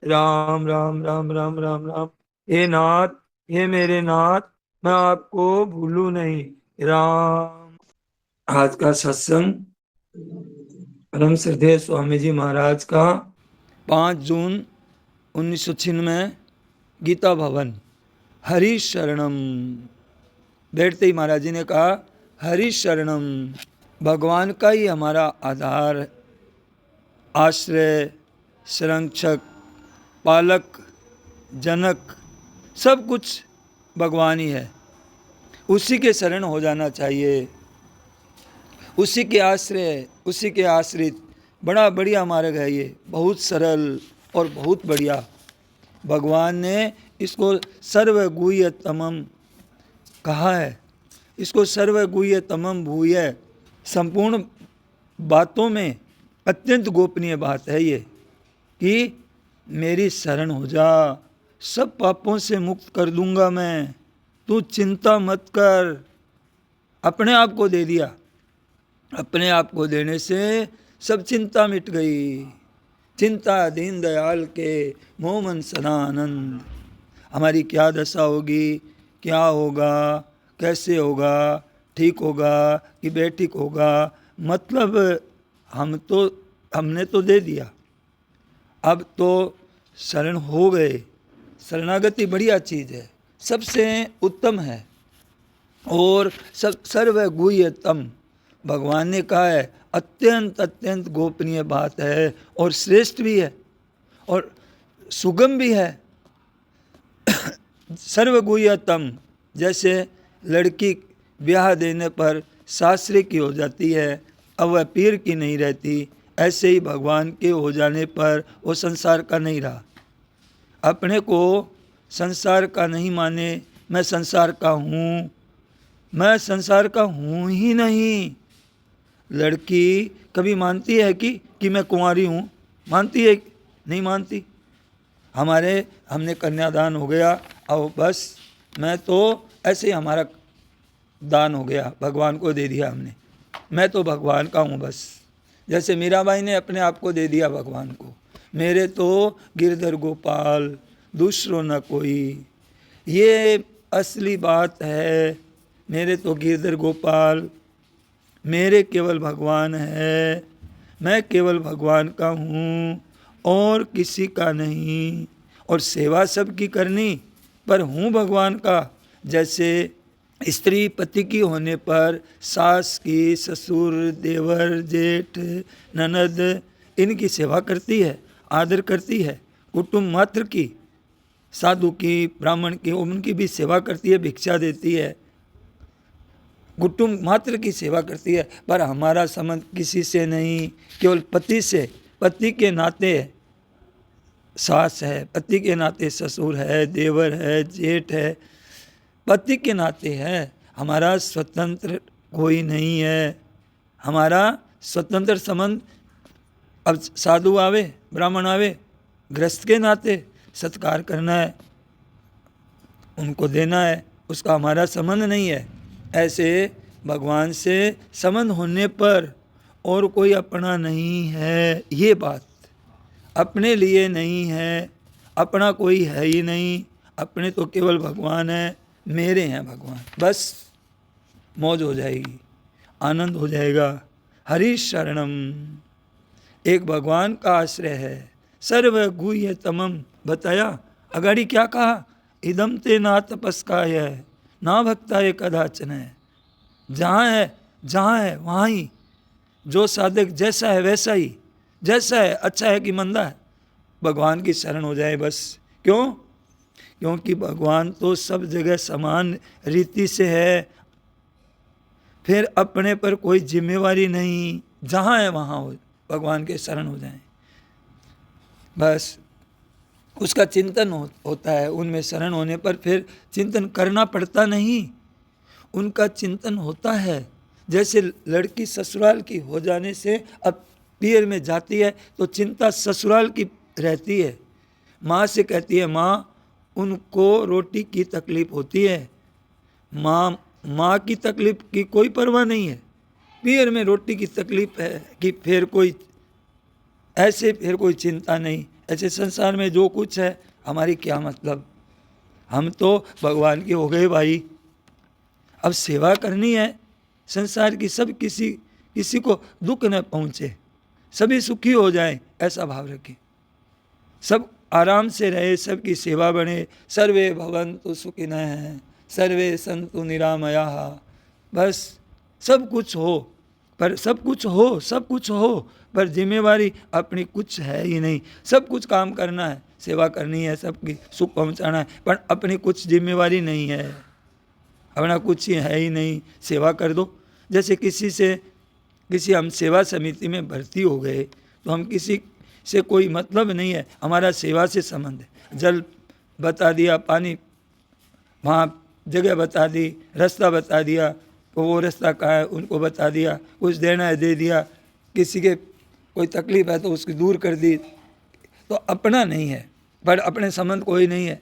राम राम राम राम राम राम। हे नाथ, हे मेरे नाथ, मैं आपको भूलूं नहीं। राम। आज का सत्संग परम श्रद्धेय स्वामी जी महाराज का 5 जून 1996, गीता भवन। हरि शरणम। बैठते ही महाराज जी ने कहा, हरि शरणम। भगवान का ही हमारा आधार, आश्रय, संरक्षक, पालक, जनक, सब कुछ भगवान ही है। उसी के शरण हो जाना चाहिए, उसी के आश्रय, उसी के आश्रित। बड़ा बढ़िया मार्ग है ये, बहुत सरल और बहुत बढ़िया। भगवान ने इसको सर्वगुह्यतमम कहा है, इसको सर्वगुह्यतमम भूय। संपूर्ण बातों में अत्यंत गोपनीय बात है ये, कि मेरी शरण हो जा, सब पापों से मुक्त कर दूंगा मैं, तू चिंता मत कर। अपने आप को दे दिया, अपने आप को देने से सब चिंता मिट गई। चिंता दीन दयाल के, मोह मन सदा आनंद। हमारी क्या दशा होगी, क्या होगा, कैसे होगा, ठीक होगा कि बेठीक होगा, मतलब हमने तो दे दिया, अब तो शरण हो गए। शरणागति बढ़िया चीज़ है, सबसे उत्तम है और सब सर्वगुह्यतम। भगवान ने कहा है, अत्यंत अत्यंत गोपनीय बात है और श्रेष्ठ भी है और सुगम भी है। सर्वगुह्यतम, जैसे लड़की ब्याह देने पर शास्त्री की हो जाती है, अब वह पीर की नहीं रहती, ऐसे ही भगवान के हो जाने पर वो संसार का नहीं रहा। अपने को संसार का नहीं माने, मैं संसार का हूँ, मैं संसार का हूँ ही नहीं। लड़की कभी मानती है कि मैं कुंवारी हूँ? मानती है? नहीं मानती। हमने कन्यादान हो गया, अब बस मैं तो ऐसे ही हमारा दान हो गया, भगवान को दे दिया हमने, मैं तो भगवान का हूँ बस। जैसे मीराबाई ने अपने आप को दे दिया भगवान को, मेरे तो गिरधर गोपाल, दूसरों न कोई। ये असली बात है, मेरे तो गिरधर गोपाल, मेरे केवल भगवान है, मैं केवल भगवान का हूँ और किसी का नहीं। और सेवा सबकी करनी, पर हूँ भगवान का। जैसे स्त्री पति की होने पर सास की, ससुर, देवर, जेठ, ननद, इनकी सेवा करती है, आदर करती है। कुटुंब मात्र की, साधु की, ब्राह्मण की, उनकी भी सेवा करती है, भिक्षा देती है, कुटुंब मात्र की सेवा करती है। पर हमारा संबंध किसी से नहीं, केवल पति से। पति के नाते सास है, पति के नाते ससुर है, देवर है, जेठ है, पति के नाते है। हमारा स्वतंत्र कोई नहीं है, हमारा स्वतंत्र संबंध। अब साधु आवे, ब्राह्मण आवे, गृहस्थ के नाते सत्कार करना है, उनको देना है, उसका हमारा संबंध नहीं है। ऐसे भगवान से संबंध होने पर और कोई अपना नहीं है। ये बात अपने लिए नहीं है, अपना कोई है ही नहीं, अपने तो केवल भगवान है, मेरे हैं भगवान। बस मौज हो जाएगी, आनंद हो जाएगा। हरि शरणम, एक भगवान का आश्रय है। सर्वगुह्यतमम बताया। अगाड़ी क्या कहा? इदम ते ना तपस्काय ना भक्ताय कदाचन है। जहाँ है वहाँ ही, जो साधक जैसा है वैसा ही, जैसा है, अच्छा है कि मंदा है, भगवान की शरण हो जाए बस। क्यों? क्योंकि भगवान तो सब जगह समान रीति से है, फिर अपने पर कोई जिम्मेवारी नहीं। जहाँ है वहाँ हो, भगवान के शरण हो जाएं बस। उसका चिंतन होता है, उनमें शरण होने पर फिर चिंतन करना पड़ता नहीं, उनका चिंतन होता है। जैसे लड़की ससुराल की हो जाने से अब पीर में जाती है तो चिंता ससुराल की रहती है। माँ से कहती है, माँ उनको रोटी की तकलीफ़ होती है, माँ की तकलीफ़ की कोई परवाह नहीं है। पीर में रोटी की तकलीफ़ है कि फिर कोई ऐसे, फिर कोई चिंता नहीं। ऐसे संसार में जो कुछ है हमारी क्या मतलब, हम तो भगवान के हो गए भाई। अब सेवा करनी है संसार की, सब किसी को दुख न पहुँचे, सभी सुखी हो जाए, ऐसा भाव रखें, सब आराम से रहे, सबकी सेवा बने। सर्वे भवन्तु सुखिनः सर्वे सन्तु निरामयाः। बस सब कुछ हो, पर सब कुछ हो पर जिम्मेवारी अपनी कुछ है ही नहीं। सब कुछ काम करना है, सेवा करनी है, सबकी सुख पहुंचाना है, पर अपनी कुछ जिम्मेवारी नहीं है, अपना कुछ ही है ही नहीं। सेवा कर दो। जैसे किसी हम सेवा समिति में भर्ती हो गए तो हम किसी से कोई मतलब नहीं है, हमारा सेवा से संबंध है। जल बता दिया, पानी वहाँ जगह बता दी, रास्ता बता दिया, तो वो रास्ता कहाँ है उनको बता दिया, कुछ देना है दे दिया, किसी के कोई तकलीफ है तो उसकी दूर कर दी, तो अपना नहीं है, पर अपने संबंध कोई नहीं है।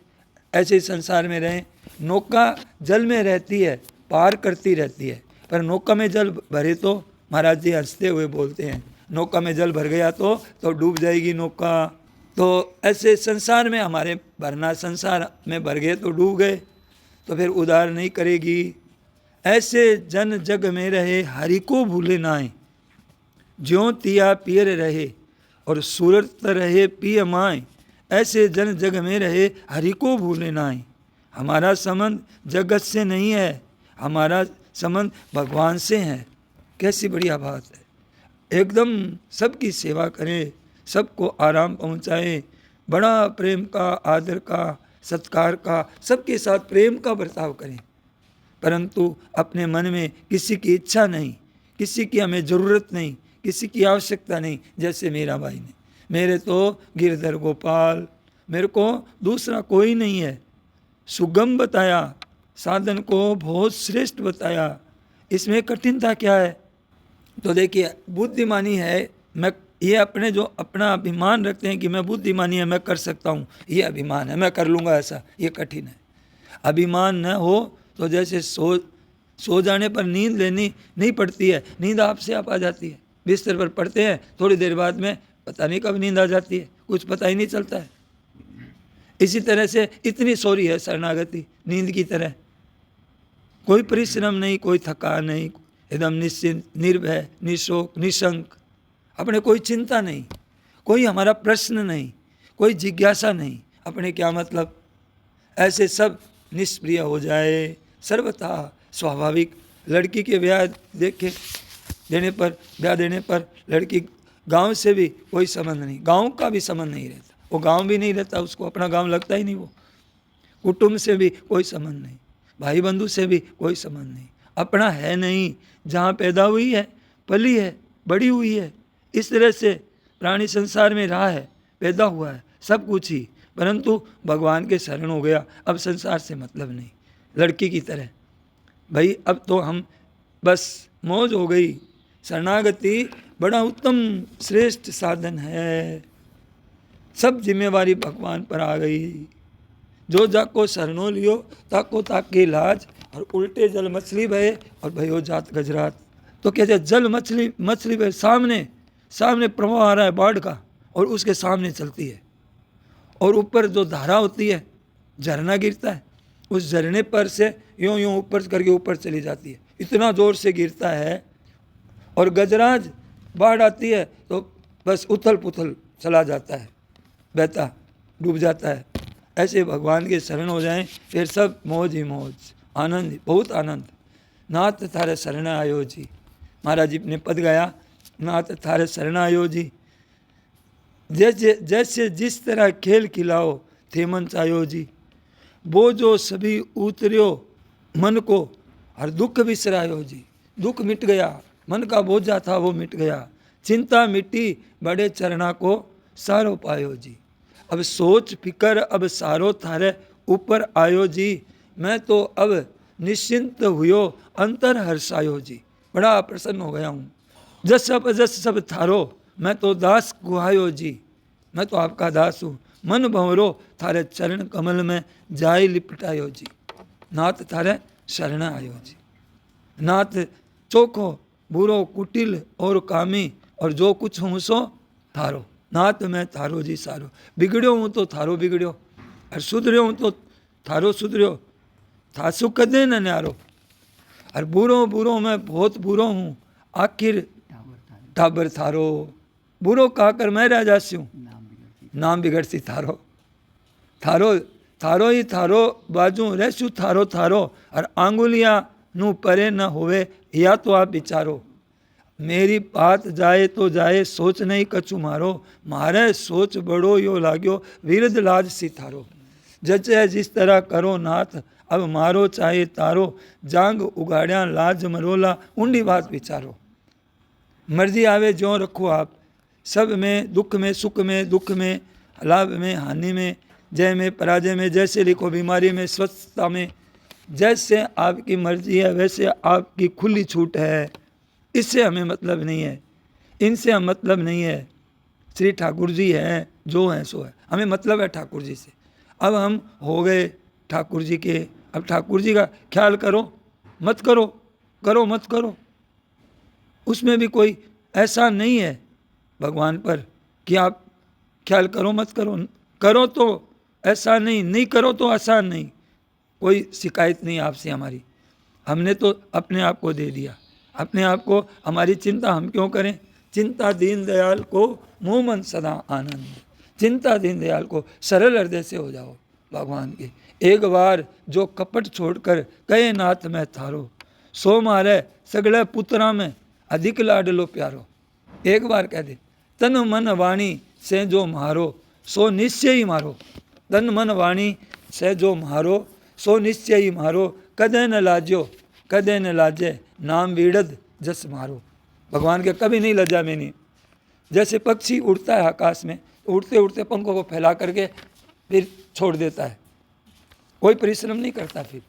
ऐसे ही संसार में रहें। नौका जल में रहती है, पार करती रहती है, पर नौका में जल भरे तो महाराज जी हंसते हुए बोलते हैं, नौका में जल भर गया तो डूब जाएगी नौका। तो ऐसे संसार में हमारे भरना, संसार में भर गए तो डूब गए, तो फिर उद्धार नहीं करेगी। ऐसे जन जग में रहे हरि को भूले नाए, ज्यों तिया पियर रहे और सूरत रहे पिय माए। ऐसे जन जग में रहे हरि को भूले नाए। हमारा संबंध जगत से नहीं है, हमारा संबंध भगवान से है। कैसी बढ़िया बात है। एकदम सबकी सेवा करें, सबको आराम पहुँचाएं, बड़ा प्रेम का, आदर का, सत्कार का, सबके साथ प्रेम का बर्ताव करें, परंतु अपने मन में किसी की इच्छा नहीं, किसी की हमें ज़रूरत नहीं, किसी की आवश्यकता नहीं। जैसे मेरा भाई ने, मेरे तो गिरधर गोपाल, मेरे को दूसरा कोई नहीं है। सुगम बताया, साधन को बहुत श्रेष्ठ बताया, इसमें कठिनता क्या है? तो देखिए, बुद्धिमानी है, मैं ये अपने जो अपना अभिमान रखते हैं कि मैं बुद्धिमानी है, मैं कर सकता हूँ, ये अभिमान है, मैं कर लूँगा ऐसा, ये कठिन है। अभिमान न हो तो जैसे सो जाने पर नींद लेनी नहीं पड़ती है, नींद आपसे आप आ जाती है। बिस्तर पर पड़ते हैं, थोड़ी देर बाद में पता नहीं कब नींद आ जाती है, कुछ पता ही नहीं चलता है। इसी तरह से इतनी सोरी है शरणागति, नींद की तरह, कोई परिश्रम नहीं, कोई थकान नहीं, एकदम निश्चिंत, निर्भय, निशोक, निशंक, अपने कोई चिंता नहीं, कोई हमारा प्रश्न नहीं, कोई जिज्ञासा नहीं, अपने क्या मतलब। ऐसे सब निष्प्रिय हो जाए, सर्वथा स्वाभाविक। लड़की के ब्याह देने पर लड़की गांव से भी कोई संबंध नहीं, गांव का भी संबंध नहीं रहता, वो गांव भी नहीं रहता, उसको अपना गांव लगता ही नहीं। वो कुटुंब से भी कोई संबंध नहीं, भाई बंधु से भी कोई संबंध नहीं, अपना है नहीं। जहाँ पैदा हुई है, पली है, बड़ी हुई है, इस तरह से प्राणी संसार में रहा है, पैदा हुआ है, सब कुछ ही, परंतु भगवान के शरण हो गया, अब संसार से मतलब नहीं। लड़की की तरह भाई, अब तो हम बस मौज हो गई। शरणागति बड़ा उत्तम श्रेष्ठ साधन है, सब जिम्मेवारी भगवान पर आ गई। जो जाको शरणो लियो ताको ताके लाज, और उल्टे जल मछली भये और भयो जात गजरात। तो कहते जल मछली भये, सामने प्रवाह आ रहा है बाढ़ का, और उसके सामने चलती है, और ऊपर जो धारा होती है, झरना गिरता है, उस झरने पर से यूं ऊपर करके ऊपर चली जाती है, इतना जोर से गिरता है। और गजराज बाढ़ आती है तो बस उथल पुथल चला जाता है, बहता डूब जाता है। ऐसे भगवान के शरण हो जाएं, फिर सब मौज ही मौज, आनंद, बहुत आनंद। नाथ थारे शरण आयो जी, महाराज जी ने पद गाया, नाथ थारे शरण आयो जी। जैसे जिस तरह खेल खिलाओ थे मन चायो जी, वो जो सभी उतरियो मन को, हर दुख बिसरायो जी। दुख मिट गया, मन का बोझा था वो मिट गया, चिंता मिटी, बड़े चरणा को सारो पायो जी। अब सोच फिकर अब सारो थारे ऊपर आयो जी, मैं तो अब निश्चिंत हुयो अंतर हर्षायो जी। बड़ा प्रसन्न हो गया हूँ, जस अब जस सब थारो, मैं तो दास गुहायो जी, मैं तो आपका दास हूँ। मन भंवरो थारे चरण कमल में जाय लिपटायो जी, नाथ थारे शरण आयो जी। नाथ चोखो बुरो कुटिल और कामी, और जो कुछ हूँ सो थारो। नाथ मैं थारो जी सारो। बिगड़ो हूँ तो थारो बिगड़ो, और सुधर्यो हूँ तो थारो सुधर्यो, थासु कदे न न्यारो। और बुरो बुरो मैं बहुत बुरो हूँ, आखिर टाबर थारो। बुरो कहकर मैं रह जासी हूँ, नाम बिगड़सी थारो। थारो थारो ही थारो बाजू रहसू थारो थारो। और आंगुलियां नू परे न होवे या तो आप विचारो। मेरी बात जाए तो जाए सोच नहीं कछु मारो, मारे सोच बड़ो यो लाग्यो विरद लाज सी थारो। जचे जिस तरह करो नाथ अब मारो चाहे तारो, जांग उगाड़िया लाज मरोला ऊंडी बात विचारो। मर्जी आवे जो रखो आप, सब में दुख में सुख में दुख में लाभ में हानि में, जय में पराजय में, जैसे लिखो बीमारी में स्वस्थता में, जैसे आपकी मर्जी है वैसे आपकी खुली छूट है। इससे हमें मतलब नहीं है, इनसे हम मतलब नहीं है। श्री ठाकुर जी हैं, जो हैं सो है, हमें मतलब है ठाकुर जी से। अब हम हो गए ठाकुर जी के, अब ठाकुर जी का ख्याल करो मत करो, करो मत करो, उसमें भी कोई ऐसा नहीं है भगवान पर कि आप ख्याल करो मत करो। करो तो ऐसा नहीं, नहीं करो तो आसान नहीं। कोई शिकायत नहीं आपसे हमारी, हमने तो अपने आप को दे दिया, अपने आप को। हमारी चिंता हम क्यों करें? चिंता दीन दयाल को मुँह मन सदा आनंद। चिंता दीन दयाल को सरल हृदय से हो जाओ भगवान के। एक बार जो कपट छोड़कर कहे नाथ मैं थारो, सो मारे सगले पुत्रा में अधिक लाडलो प्यारो। एक बार कह दे, तन मन वाणी से जो मारो सो निश्चय ही मारो। तन मन वाणी से जो मारो सो निश्चय ही मारो, कदे न लाजो कदे न लाजे, नाम विड़द जस मारो। भगवान के कभी नहीं लजा में नहीं। जैसे पक्षी उड़ता है आकाश में, उड़ते उड़ते पंखों को फैला करके फिर छोड़ देता है, कोई परिश्रम नहीं करता। फिर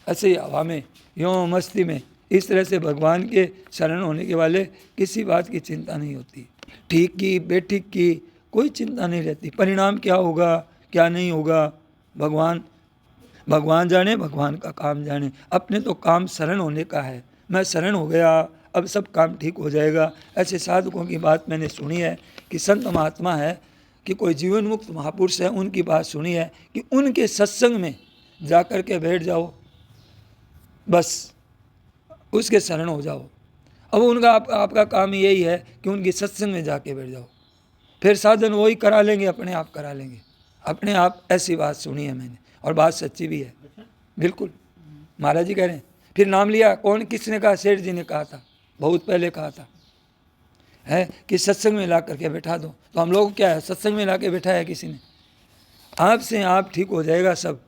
ऐसे ही हवा में यों मस्ती में, इस तरह से भगवान के शरण होने के वाले किसी बात की चिंता नहीं होती। ठीक की बेठीक की कोई चिंता नहीं रहती। परिणाम क्या होगा क्या नहीं होगा भगवान जाने, भगवान का काम जाने। अपने तो काम शरण होने का है। मैं शरण हो गया, अब सब काम ठीक हो जाएगा। ऐसे साधकों की बात मैंने सुनी है कि संत महात्मा है कि कोई जीवन मुक्त महापुरुष है, उनकी बात सुनी है कि उनके सत्संग में जाकर के बैठ जाओ, बस उसके शरण हो जाओ। अब उनका आपका काम यही है कि उनकी सत्संग में जाके बैठ जाओ, फिर साधन वही करा लेंगे, अपने आप करा लेंगे अपने आप। ऐसी बात सुनी है मैंने, और बात सच्ची भी है बिल्कुल। महाराज जी कह रहे हैं, फिर नाम लिया, कौन किसने कहा? सेठ जी ने कहा था, बहुत पहले कहा था है कि सत्संग में ला करके बैठा दो। तो हम लोग क्या है, सत्संग में ला के बैठाया किसी ने? आपसे आप ठीक हो जाएगा सब।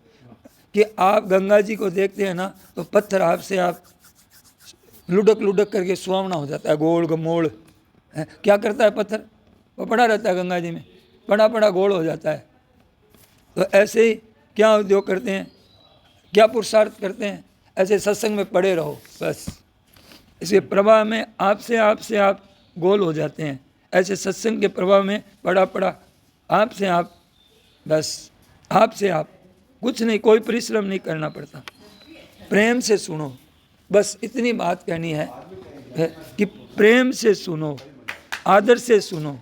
कि आप गंगा जी को देखते हैं ना, तो पत्थर आपसे आप लुढ़क लुढ़क करके सुहावना हो जाता है, गोल गमोड़ है। क्या करता है पत्थर? वो पड़ा रहता है गंगा जी में, पड़ा पड़ा गोल हो जाता है। तो ऐसे ही क्या उद्योग करते हैं, क्या पुरुषार्थ करते हैं? ऐसे सत्संग में पड़े रहो बस। इसके प्रवाह में आपसे आप गोल हो जाते हैं। ऐसे सत्संग के प्रवाह में पड़ा पड़ा आपसे आप, बस आपसे आप, कुछ नहीं, कोई परिश्रम नहीं करना पड़ता। प्रेम से सुनो, बस इतनी बात कहनी है कि प्रेम से सुनो, आदर से सुनो,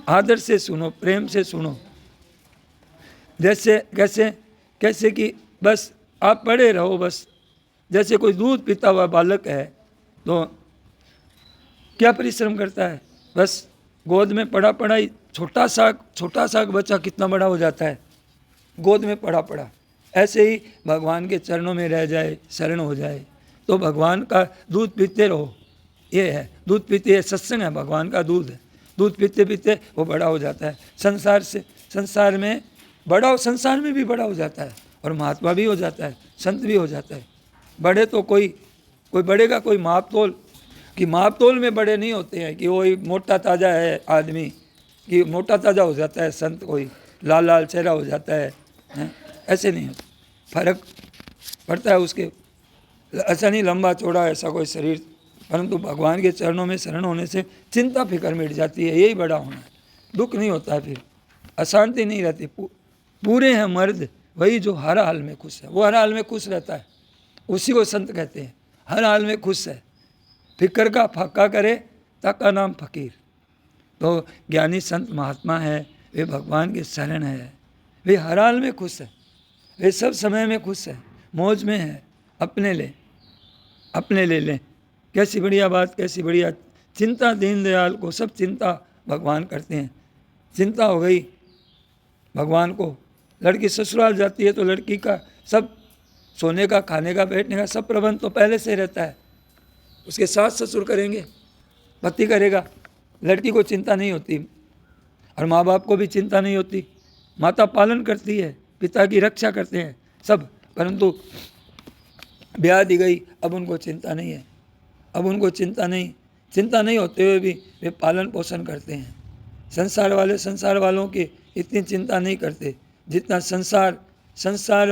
आदर से सुनो, प्रेम से सुनो। जैसे कैसे कैसे कि बस आप पड़े रहो बस। जैसे कोई दूध पीता हुआ बालक है तो क्या परिश्रम करता है? बस गोद में पड़ा पड़ा ही, छोटा सा बच्चा कितना बड़ा हो जाता है, गोद में पड़ा पड़ा। ऐसे ही भगवान के चरणों में रह जाए, शरण हो जाए, तो भगवान का दूध पीते रहो। ये है दूध पीते, सत्संग है, भगवान का दूध है। दूध पीते पीते वो बड़ा हो जाता है। संसार में भी बड़ा हो जाता है, और महात्मा भी हो जाता है, संत भी हो जाता है। बड़े तो कोई बढ़ेगा, कोई माप तोल में बड़े नहीं होते हैं कि वही मोटा ताज़ा है आदमी, कि मोटा ताज़ा हो जाता है संत, कोई लाल लाल चेहरा हो जाता है, ऐसे नहीं होता। फर्क पड़ता है उसके, ऐसा नहीं लंबा चौड़ा ऐसा कोई शरीर, परंतु भगवान के चरणों में शरण होने से चिंता फिक्र मिट जाती है। यही बड़ा होना है। दुख नहीं होता है, फिर अशांति नहीं रहती। पूरे हैं मर्द वही जो हर हाल में खुश है। वो हर हाल में खुश रहता है, उसी को संत कहते हैं। हर हाल में खुश है, फिक्र का फाका करे ताका नाम फकीर। तो ज्ञानी संत महात्मा है, वे भगवान के शरण है, वे हर हाल में खुश है, वे सब समय में खुश है, मौज में है, अपने ले लें। कैसी बढ़िया बात, कैसी बढ़िया चिंता। दीनदयाल को सब चिंता भगवान करते हैं। चिंता हो गई भगवान को, लड़की ससुराल जाती है तो लड़की का सब सोने का, खाने का, बैठने का सब प्रबंध तो पहले से रहता है, उसके सास ससुर करेंगे, पति करेगा, लड़की को चिंता नहीं होती। और माँ बाप को भी चिंता नहीं होती, माता पालन करती है, पिता की रक्षा करते हैं सब, परंतु ब्याह दी गई, अब उनको चिंता नहीं है, अब उनको चिंता नहीं होते हुए भी वे पालन पोषण करते हैं। संसार वालों की इतनी चिंता नहीं करते जितना संसार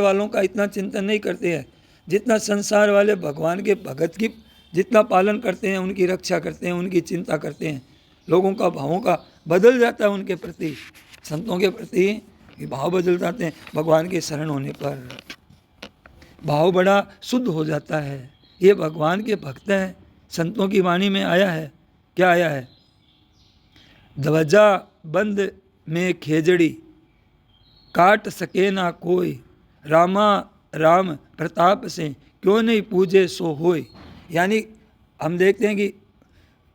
वालों का इतना चिंतन नहीं करते हैं जितना संसार वाले भगवान के भगत की जितना पालन करते हैं, उनकी रक्षा करते हैं, उनकी चिंता करते हैं। लोगों का भावों का बदल जाता है उनके प्रति, संतों के प्रति भाव बदल जाते हैं। भगवान के शरण होने पर भाव बड़ा शुद्ध हो जाता है। ये भगवान के भक्त हैं। संतों की वाणी में आया है, क्या आया है? ध्वजा बंद में खेजड़ी, काट सके ना कोई, रामा राम प्रताप से क्यों नहीं पूजे सो होय। यानी हम देखते हैं कि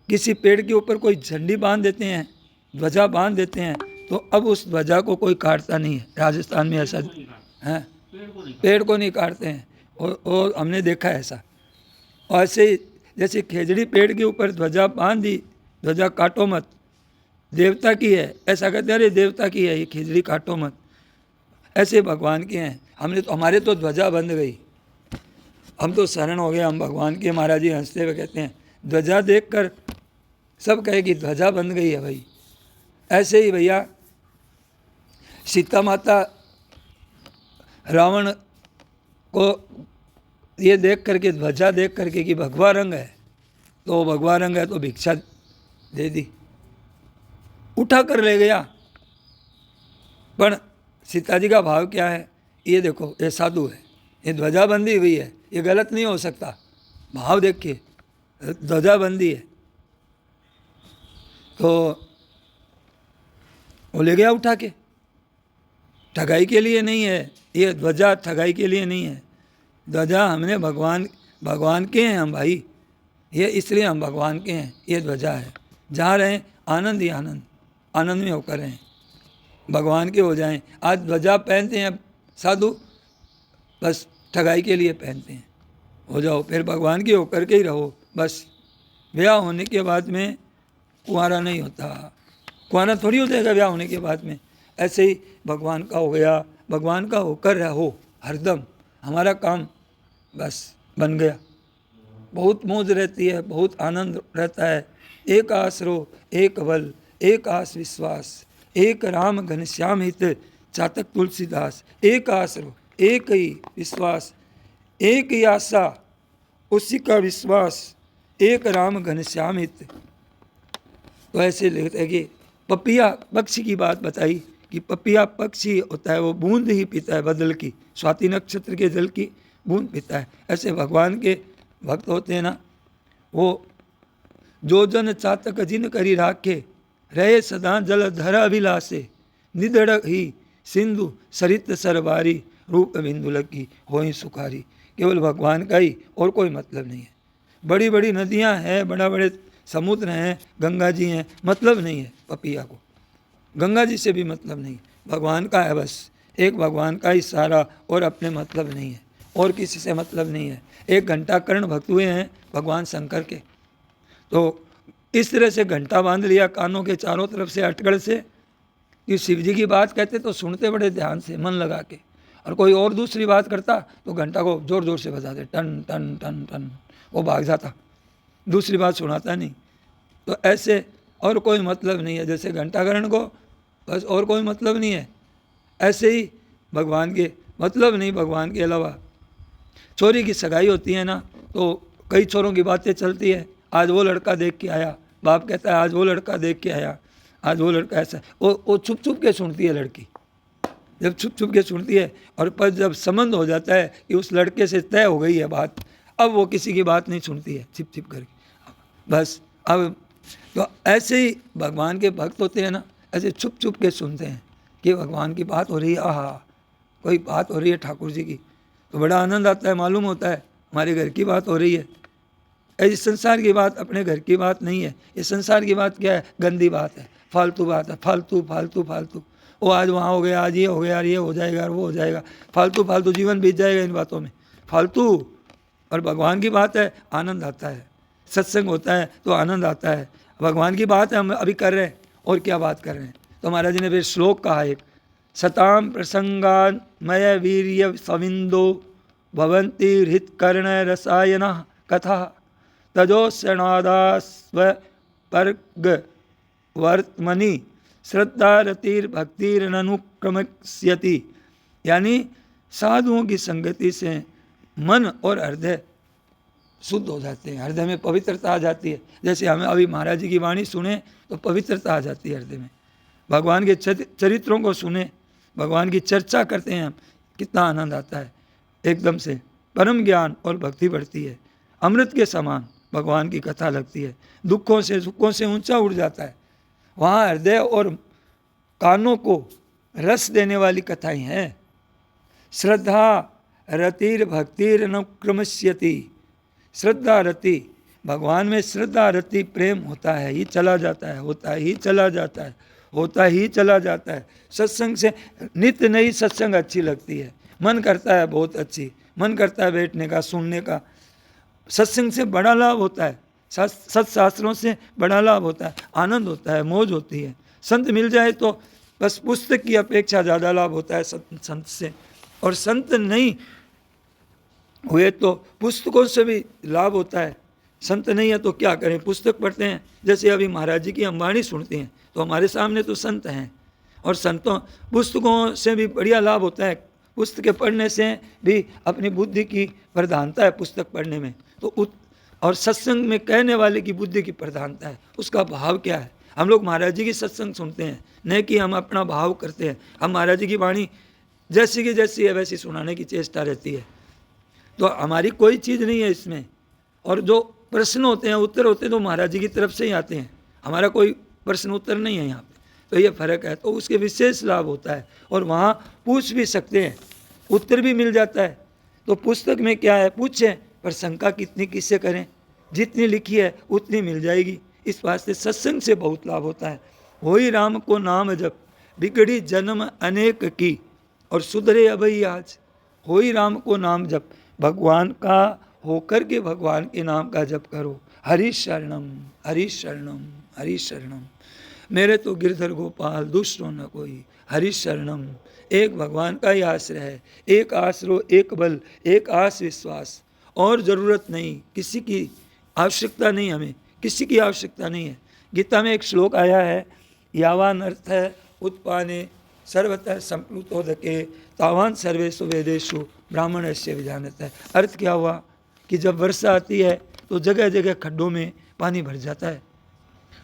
किसी पेड़ के ऊपर कोई झंडी बांध देते हैं, ध्वजा बांध देते हैं, तो अब उस ध्वजा को कोई काटता नहीं है। राजस्थान में ऐसा है, पेड़ को नहीं काटते हैं, और हमने देखा है ऐसा। और ऐसे ही जैसे खेजड़ी पेड़ के ऊपर ध्वजा बांध दी, ध्वजा काटो मत, देवता की है, ऐसा कहते हैं, अरे देवता की है ये खेजड़ी, काटो मत। ऐसे भगवान के हैं। हमारे तो ध्वजा बंध गई, हम तो शरण हो गए, हम भगवान के। महाराज जी हंसते हुए कहते हैं, ध्वजा देखकर सब कहे कि ध्वजा बंध गई है भाई। ऐसे ही भैया सीता माता रावण को ये देख करके, ध्वजा देख करके कि भगवा रंग है, तो भगवा रंग है तो भिक्षा दे दी, उठा कर ले गया। पर सीता जी का भाव क्या है? ये देखो, ये साधु है, ये ध्वजा बंदी हुई है, ये गलत नहीं हो सकता। भाव देखिए, ध्वजा बंदी है तो वो ले गया उठा के। ठगाई के लिए नहीं है ये ध्वजा, ठगाई के लिए नहीं है। ध्वजा हमने भगवान के हैं हम भाई, ये इसलिए हम भगवान के हैं। ये ध्वजा है, जहाँ रहें आनंद ही आनंद में होकर रहें, भगवान के हो जाएं। आज ध्वजा पहनते हैं साधु, बस ठगाई के लिए पहनते हैं। हो जाओ फिर भगवान के होकर के ही रहो बस। ब्याह होने के बाद में कुंवारा नहीं होता, कुंवारा थोड़ी हो जाएगा ब्याह होने के बाद में। ऐसे ही भगवान का हो गया, भगवान का होकर रहो हरदम, हमारा काम बस बन गया। बहुत मौज रहती है, बहुत आनंद रहता है। एक आसरो एक बल, एक आस विश्वास, एक राम घनश्याम हित चातक तुलसीदास। एक आसरो, एक ही विश्वास, एक ही आशा, उसी का विश्वास, एक राम घनश्याम हित। तो ऐसे लिखते हैं कि पपिया पक्षी की बात बताई कि पपिया पक्षी होता है, वो बूंद ही पीता है बदल की, स्वाति नक्षत्र के जल की बूंद पीता है। ऐसे भगवान के भक्त होते हैं ना, वो जो जन चातक जिन करी राखे, रहे सदा जल धरा अभिलाषे, निधड़ ही सिंधु सरित सरबारी, रूप बिंदु लगी होई सुखारी। केवल भगवान का ही, और कोई मतलब नहीं है। बड़ी बड़ी नदियां हैं, बड़ा बड़े समुद्र हैं, गंगा जी हैं, मतलब नहीं है पपिया को। गंगा जी से भी मतलब नहीं, भगवान का है बस। एक भगवान का ही सारा, और अपने मतलब नहीं है, और किसी से मतलब नहीं है। एक घंटा कर्ण भक्त हुए हैं भगवान शंकर के, तो इस तरह से घंटा बांध लिया कानों के चारों तरफ से अटकड़ से कि शिव जी की बात कहते तो सुनते बड़े ध्यान से, मन लगा के, और कोई और दूसरी बात करता तो घंटा को जोर जोर से बजाते, टन टन टन टन, वो भाग जाता, दूसरी बात सुनाता नहीं। तो ऐसे और कोई मतलब नहीं है, जैसे घंटाकरण को बस और कोई मतलब नहीं है, ऐसे ही भगवान के मतलब नहीं। भगवान के अलावा छोरी की सगाई होती है ना, तो कई छोरों की बातें चलती है। आज वो लड़का देख के आया, बाप कहता है आज वो लड़का देख के आया, आज वो लड़का ऐसा। वो छुप छुप के सुनती है लड़की, जब छुप छुप के सुनती है, और पर जब संबंध हो जाता है कि उस लड़के से तय हो गई है बात, अब वो किसी की बात नहीं सुनती है, छिप छिप करके। बस अब तो ऐसे ही भगवान के भक्त होते हैं ना, ऐसे छुप छुप के सुनते हैं कि भगवान की बात हो रही है, आहा कोई बात हो रही है ठाकुर जी की, तो बड़ा आनंद आता है, मालूम होता है हमारे घर की बात हो रही है। इस संसार की बात अपने घर की बात नहीं है, ये संसार की बात क्या है, गंदी बात है, फालतू बात है, फालतू फालतू फालतू। वो आज वहाँ हो गया, आज ये हो गया, ये हो जाएगा, वो हो जाएगा, फालतू फालतू जीवन बीत जाएगा इन बातों में, फालतू। और भगवान की बात है, आनंद आता है, सत्संग होता है तो आनंद आता है। भगवान की बात है, हम अभी कर रहे हैं, और क्या बात कर रहे हैं। तो महाराज जी ने फिर श्लोक कहा एक, सताम प्रसंगान मय वीर्य सविंदो भवंती हृत कर्ण रसायन कथा तजोस्नादास्व पर्ग वर्तमनि श्रद्धा रतिर भक्तिरनुक्रमस्यति। यानी साधुओं की संगति से मन और हृदय शुद्ध हो जाते हैं, हृदय में पवित्रता आ जाती है। जैसे हमें अभी महाराज जी की वाणी सुने तो पवित्रता आ जाती है हृदय में, भगवान के चरित्रों को सुने, भगवान की चर्चा करते हैं हम, कितना आनंद आता है, एकदम से परम ज्ञान और भक्ति बढ़ती है, अमृत के समान भगवान की कथा लगती है, दुखों से सुखों से ऊंचा उड़ जाता है। वहाँ हृदय और कानों को रस देने वाली कथाएं हैं। श्रद्धा रतिर भक्तिर अनुक्रमस्यति, श्रद्धा रति, भगवान में श्रद्धा रति प्रेम होता है ही चला जाता है, होता ही चला जाता है, होता ही चला जाता है। सत्संग से नित्य नई सत्संग अच्छी लगती है, मन करता है बहुत अच्छी, मन करता है बैठने का, सुनने का। सत्संग से बड़ा लाभ होता है, सत्शास्त्रों से बड़ा लाभ होता है, आनंद होता है, मौज होती है। संत मिल जाए तो बस पुस्तक की अपेक्षा ज़्यादा लाभ होता है संत से, और संत नहीं हुए तो पुस्तकों से भी लाभ होता है। संत नहीं है तो क्या करें, पुस्तक पढ़ते हैं। जैसे अभी महाराज जी की हम वाणी सुनते हैं तो हमारे सामने तो संत हैं, और संतों पुस्तकों से भी बढ़िया लाभ होता है। पुस्तकें पढ़ने से भी अपनी बुद्धि की प्रधानता है पुस्तक पढ़ने में, तो और सत्संग में कहने वाले की बुद्धि की प्रधानता है, उसका भाव क्या है। हम लोग महाराज जी की सत्संग सुनते हैं, नहीं कि हम अपना भाव करते हैं। हम महाराज जी की वाणी जैसी की जैसी है वैसी सुनाने की चेष्टा रहती है, तो हमारी कोई चीज़ नहीं है इसमें। और जो प्रश्न होते हैं, उत्तर होते हैं, तो महाराज जी की तरफ से ही आते हैं, हमारा कोई प्रश्न उत्तर नहीं है यहाँ पे, तो ये फर्क है। तो उसके विशेष लाभ होता है, और वहाँ पूछ भी सकते हैं, उत्तर भी मिल जाता है। तो पुस्तक में क्या है, पूछें, पर शंका कितनी किससे करें, जितनी लिखी है उतनी मिल जाएगी। इस वास्ते सत्संग से बहुत लाभ होता है। हो ही राम को नाम जप, बिगड़ी जन्म अनेक की, और सुधरे अभई आज। हो ही राम को नाम जप, भगवान का होकर के भगवान के नाम का जप करो। हरि शरणम हरि शरणम हरि शरणम, मेरे तो गिरधर गोपाल दूसरों न कोई। हरि शरणम, एक भगवान का ही आश्रय है, एक आश्रो एक बल, एक आस विश्वास, और ज़रूरत नहीं, किसी की आवश्यकता नहीं, हमें किसी की आवश्यकता नहीं है। गीता में एक श्लोक आया है, यावान अर्थ उत्पाने सर्वतः संप्लुतोदके तावान सर्वेषु वेदेषु ब्राह्मणस्य विजानत है। अर्थ क्या हुआ कि जब वर्षा आती है तो जगह जगह खड्डों में पानी भर जाता है,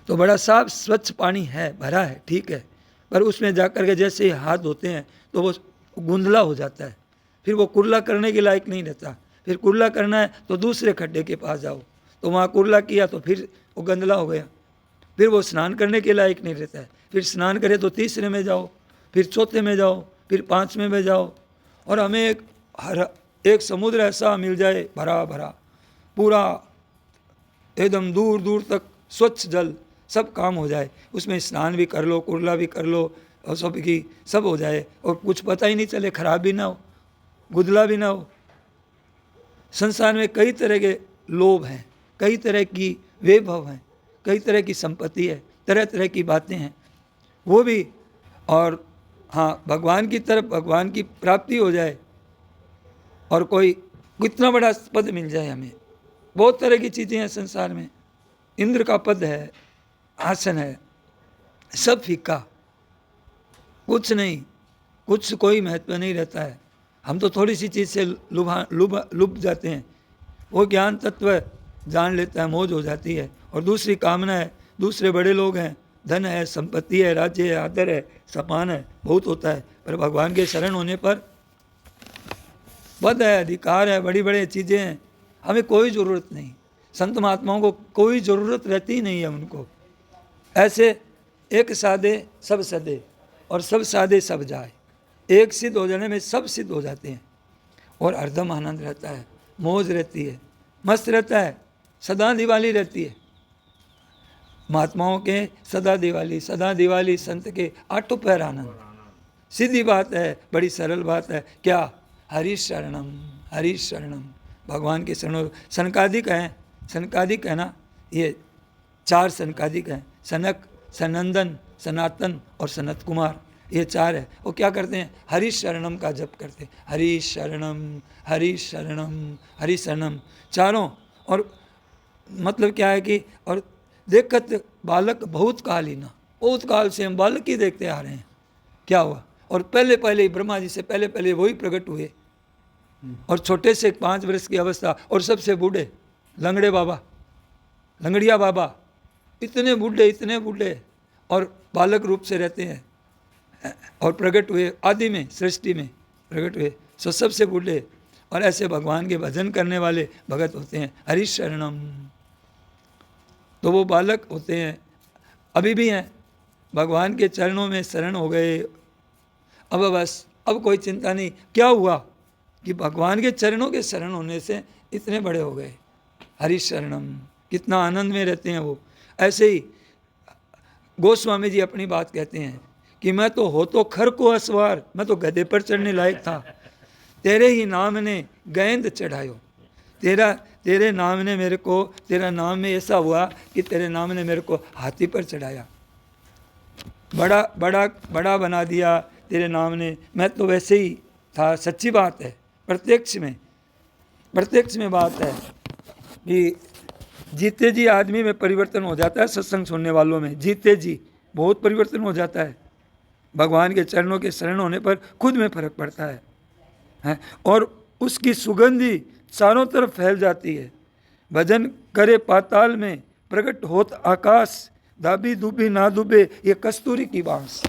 तो बड़ा साफ स्वच्छ पानी है, भरा है, ठीक है, पर उसमें जाकर के जैसे ही हाथ धोते हैं तो वो गुंधला हो जाता है, फिर वो कुर्ला करने के लायक नहीं रहता। फिर कुर्ला करना है तो दूसरे खड्डे के पास जाओ, तो वहाँ कुर्ला किया तो फिर वो गंदला हो गया, फिर वो स्नान करने के लायक नहीं रहता है। फिर स्नान करे तो तीसरे में जाओ, फिर चौथे में जाओ, फिर पाँचवें में जाओ। और हमें एक समुद्र ऐसा मिल जाए, भरा भरा पूरा एकदम दूर दूर तक स्वच्छ जल, सब काम हो जाए, उसमें स्नान भी कर लो, कुर्ला भी कर लो, और सब हो जाए, और कुछ पता ही नहीं चले, खराब भी ना हो, गुदला भी ना हो। संसार में कई तरह के लोभ हैं, कई तरह की वैभव हैं, कई तरह की संपत्ति है, तरह तरह की बातें हैं, वो भी। और हाँ, भगवान की तरफ, भगवान की प्राप्ति हो जाए, और कोई कितना बड़ा पद मिल जाए हमें। बहुत तरह की चीज़ें हैं संसार में, इंद्र का पद है, आसन है, सब फीका, कुछ नहीं, कुछ कोई महत्व नहीं रहता है। हम तो थोड़ी सी चीज़ से लुभ जाते हैं, वो ज्ञान तत्व जान लेता है, मौज हो जाती है। और दूसरी कामना है, दूसरे बड़े लोग हैं, धन है, संपत्ति है, राज्य है, आदर है, सम्मान है, बहुत होता है। पर भगवान के शरण होने पर पद है, अधिकार है, बड़ी बड़ी चीज़ें हैं, हमें कोई ज़रूरत नहीं। संत महात्माओं को कोई ज़रूरत रहती ही नहीं है उनको, ऐसे एक साधे सब सदे और सब साधे सब जाए, एक सिद्ध हो जाने में सब सिद्ध हो जाते हैं। और हरदम आनंद रहता है, मौज रहती है, मस्त रहता है, सदा दिवाली रहती है। महात्माओं के सदा दिवाली संत के आठों पैर आनंद। सीधी बात है, बड़ी सरल बात है। क्या? हरि शरणम, हरि शरणम, भगवान के शरणों। सनकादिक हैं, सनकादिक है ना, ये 4 सनकादिक हैं, सनक, सनंदन, सनातन और सनत कुमार, ये 4 है। वो क्या करते हैं? हरि शरणम का जप करते हैं, हरि शरणम, हरि शरणम, हरि शरणम, चारों। और मतलब क्या है कि और देखत बालक बहुत काल ही ना, बहुत काल से हम बालक ही देखते आ रहे हैं। क्या हुआ? और पहले पहले ही ब्रह्मा जी से पहले पहले वही प्रकट हुए। और छोटे से 5 वर्ष की अवस्था, और सबसे बूढ़े लंगड़े बाबा, लंगड़िया बाबा, इतने बूढ़े और बालक रूप से रहते हैं। और प्रकट हुए आदि में, सृष्टि में प्रकट हुए, सो सबसे बूढ़े। और ऐसे भगवान के भजन करने वाले भगत होते हैं, हरि शरणम। तो वो बालक होते हैं, अभी भी हैं, भगवान के चरणों में शरण हो गए। अब बस, अब कोई चिंता नहीं। क्या हुआ कि भगवान के चरणों के शरण होने से इतने बड़े हो गए, हरि शरणम। कितना आनंद में रहते हैं वो। ऐसे ही गोस्वामी जी अपनी बात कहते हैं कि मैं तो हो तो खर को असवार, मैं तो गधे पर चढ़ने लायक था, तेरे ही नाम ने गेंद चढ़ायो। तेरे नाम ने मेरे को, तेरा नाम में ऐसा हुआ कि तेरे नाम ने मेरे को हाथी पर चढ़ाया, बड़ा बड़ा बड़ा बना दिया तेरे नाम ने। मैं तो वैसे ही था। सच्ची बात है, प्रत्यक्ष में बात है कि जीते जी आदमी में परिवर्तन हो जाता है। सत्संग सुनने वालों में जीते जी बहुत परिवर्तन हो जाता है। भगवान के चरणों के शरण होने पर खुद में फर्क पड़ता है और उसकी सुगंधी चारों तरफ फैल जाती है। भजन करे पाताल में, प्रकट होत आकाश, दाबी दुबी ना दुबे ये कस्तूरी की बांस।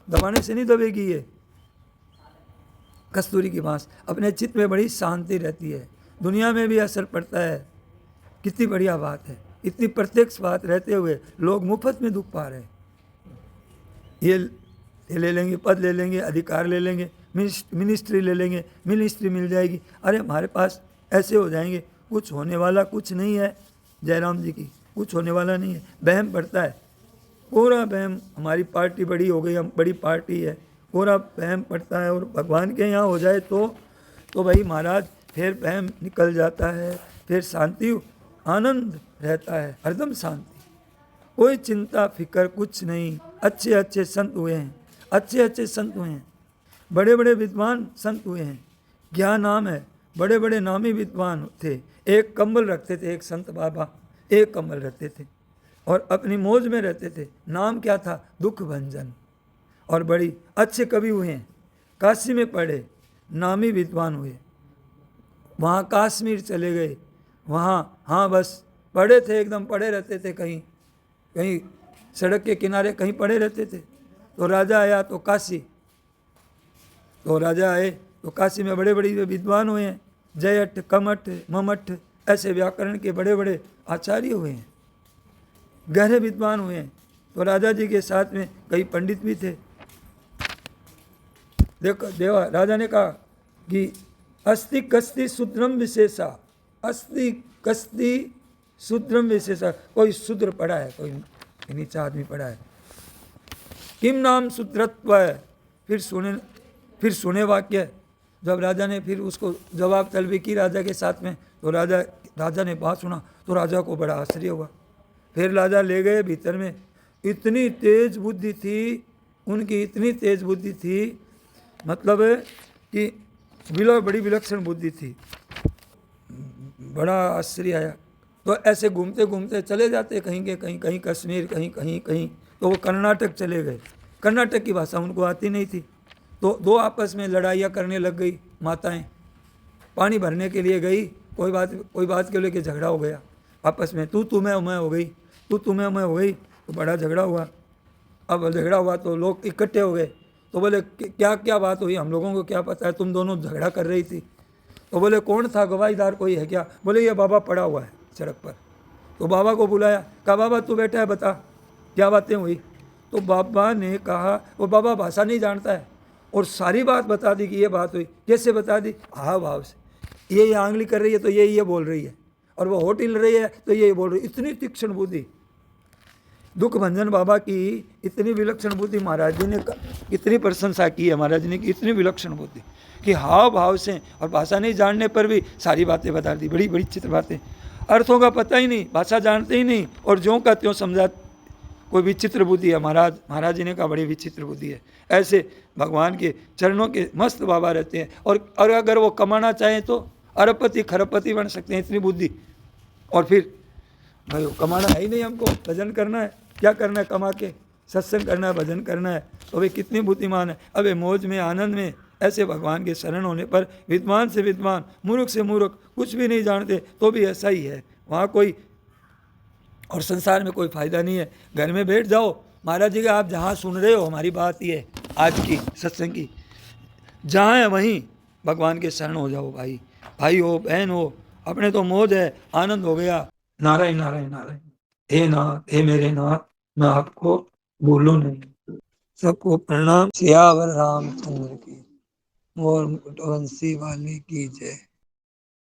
दबाने से नहीं दबेगी ये कस्तूरी की बांस। अपने चित्त में बड़ी शांति रहती है, दुनिया में भी असर पड़ता है। कितनी बढ़िया बात है। इतनी प्रत्यक्ष बात रहते हुए लोग मुफ्त में दुख पा रहे हैं। ये ले लेंगे, पद ले लेंगे, अधिकार ले लेंगे, मिनिस्ट्री ले लेंगे, मिनिस्ट्री मिल जाएगी। अरे हमारे पास ऐसे हो जाएंगे, कुछ होने वाला कुछ नहीं है। जयराम जी की कुछ होने वाला नहीं है। वहम पड़ता है, पूरा वहम। हमारी पार्टी बड़ी हो गई, हम बड़ी पार्टी है, पूरा वहम पड़ता है। और भगवान के यहाँ हो जाए तो भाई महाराज फिर वहम निकल जाता है, फिर शांति आनंद रहता है, हरदम शांति, कोई चिंता फिकर कुछ नहीं। अच्छे अच्छे संत हुए हैं, अच्छे अच्छे संत हुए हैं, बड़े बड़े विद्वान संत हुए हैं। क्या नाम है, बड़े बड़े नामी विद्वान थे। एक कंबल रखते थे, एक संत बाबा एक कंबल रखते थे और अपनी मौज में रहते थे। नाम क्या था? दुख भंजन। और बड़ी अच्छे कवि हुए हैं, काशी में पढ़े, नामी विद्वान हुए, वहाँ कश्मीर चले गए, वहाँ हाँ बस पढ़े थे, एकदम पढ़े रहते थे, कहीं कहीं सड़क के किनारे कहीं पड़े रहते थे। तो राजा आया तो काशी, तो काशी में बड़े बड़े विद्वान हुए हैं, जयठ, कमठ, ममठ, ऐसे व्याकरण के बड़े बड़े आचार्य हुए हैं, गहरे विद्वान हुए हैं। तो राजा जी के साथ में कई पंडित भी थे। देखो राजा ने कहा कि अस्ति कस्ति शूद्रम विशेषा, अस्ति कस्ति शूद्रम विशेषा। कोई शूद्र पड़ा है, कोई नीचा आदमी पड़ा है। किम नाम शूद्रत्व है। फिर सुने वाक्य। जब राजा ने फिर उसको जवाब तलबी की राजा के साथ में, तो राजा ने बात सुना तो राजा को बड़ा आश्चर्य हुआ। फिर राजा ले गए भीतर में। इतनी तेज बुद्धि थी उनकी, इतनी तेज बुद्धि थी, मतलब कि बड़ी विलक्षण बुद्धि थी। बड़ा आश्चर्य आया। तो ऐसे घूमते घूमते चले जाते, कहीं के कहीं, कहीं कश्मीर, कहीं कहीं कहीं। तो वो कर्नाटक चले गए। कर्नाटक की भाषा उनको आती नहीं थी, तो दो आपस में लड़ाइयाँ करने लग गई। माताएं पानी भरने के लिए गई, कोई बात के लेके झगड़ा हो गया आपस में, तू मैं हो गई, तू मैं हो गई, तो बड़ा झगड़ा हुआ। अब झगड़ा हुआ तो लोग इकट्ठे हो गए। तो बोले क्या क्या बात हुई, हम लोगों को क्या पता है, तुम दोनों झगड़ा कर रही थी। तो बोले कौन था, गवाहीदार कोई है क्या? बोले ये बाबा पड़ा हुआ है सड़क पर। तो बाबा को बुलाया, कहा बाबा तू बैठा है, बता क्या बातें हुई? तो बाबा ने कहा, वो बाबा भाषा नहीं जानता है और सारी बात बता दी कि ये बात हुई। कैसे बता दी? हाव भाव से। ये आंगली कर रही है तो ये बोल रही है, और वो होठ हिल रही है तो ये बोल रही है। इतनी तीक्ष्ण बुद्धि दुख भंजन बाबा की, इतनी विलक्षण बुद्धि महाराज जी ने इतनी प्रशंसा की है महाराज जी ने कि इतनी विलक्षण बुद्धि कि हाव भाव से और भाषा नहीं जानने पर भी सारी बातें बता दी। बड़ी बड़ी चित्र बातें, अर्थों का पता ही नहीं, भाषा जानते ही नहीं और ज्यों का त्यों समझा। कोई विचित्र बुद्धि है महाराज जी ने कहा बड़ी विचित्र बुद्धि है। ऐसे भगवान के चरणों के मस्त बाबा रहते हैं। और अगर वो कमाना चाहें तो अरबपति खरबपति बन सकते हैं, इतनी बुद्धि। और फिर भाई कमाना है ही नहीं, हमको भजन करना है। क्या करना है कमा के? सत्संग करना है, भजन करना है। तो वे कितनी बुद्धिमान है। अब मौज में आनंद में ऐसे भगवान के शरण होने पर विद्वान से विद्वान, मूर्ख से मूर्ख, कुछ भी नहीं जानते तो भी ऐसा ही है। वहाँ कोई और संसार में कोई फायदा नहीं है। घर में बैठ जाओ, महाराज जी का आप जहाँ सुन रहे हो हमारी बात ये आज की सत्संग की, जहाँ है वहीं भगवान के शरण हो जाओ। भाई हो, बहन हो, अपने तो मौज है, आनंद हो गया। नारायण नारायण नारायण। हे नाथ, हे मेरे नाथ, मैं आपको भूलूं नहीं। सबको प्रणाम। सियावर रामचंद्र की, मोर मुकुट वंशी वाले की जय।